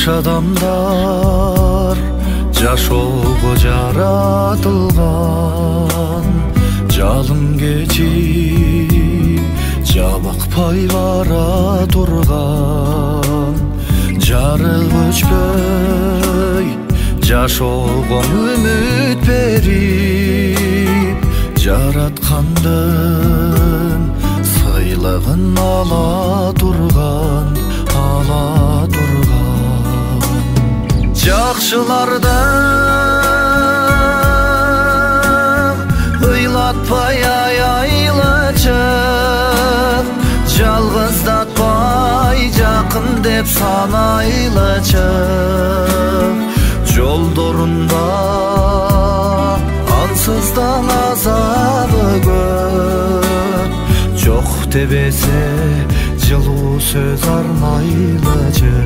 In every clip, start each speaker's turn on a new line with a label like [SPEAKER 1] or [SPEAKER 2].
[SPEAKER 1] Жакшы адамдар жашоого жаратылган, жалын кечип жабакпай бара турган, жарык өчпөй жашоого үмүт берип, жараткандын сыйлыгын ала турган. Жакшыларды ыйлатпай айлачы, жалгыздатпай жакын деп санайлычы. Жолдорунда ансыздан азабы көп, жок дебесе жылуу сөз арнайлычы.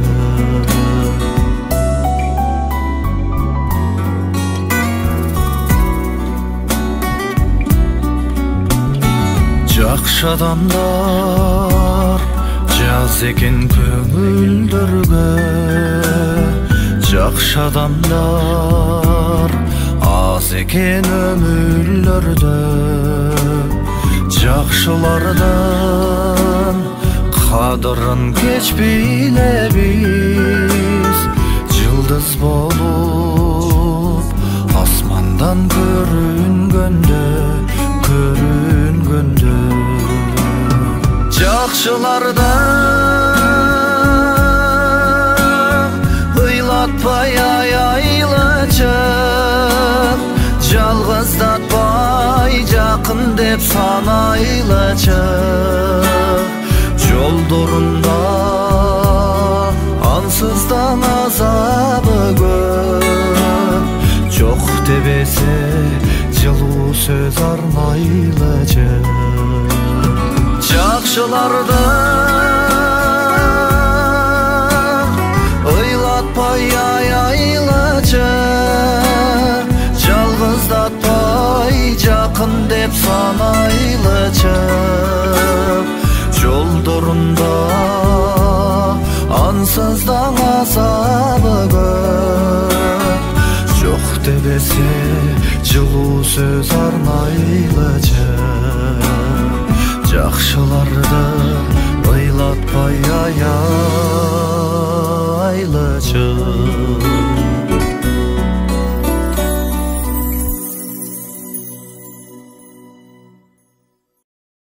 [SPEAKER 1] Жакшы адамдар жаз экен көңүлдөргө, жакшы адамдар аз экен өмүрлөрдө. Жакшылардын кадырын кеч билебиз, жылдыз болуп асмандан көрүнгөндө. Жакшыларды ыйлатпай айлачы, жалгыздатпай жакын деп санайлычы. Жолдорунда ансыздан азабы көп, жок дебесе жылуу сөз арнайлычы. Жакшыларды ыйлатпай айлачы, жалгыздатпай жакын деп санайлычы. Жолдорунда ансыздан азабы көп, жок дебесе жылуу сөз арнайлычы. Жакшыларды ыйлатпай айлачы.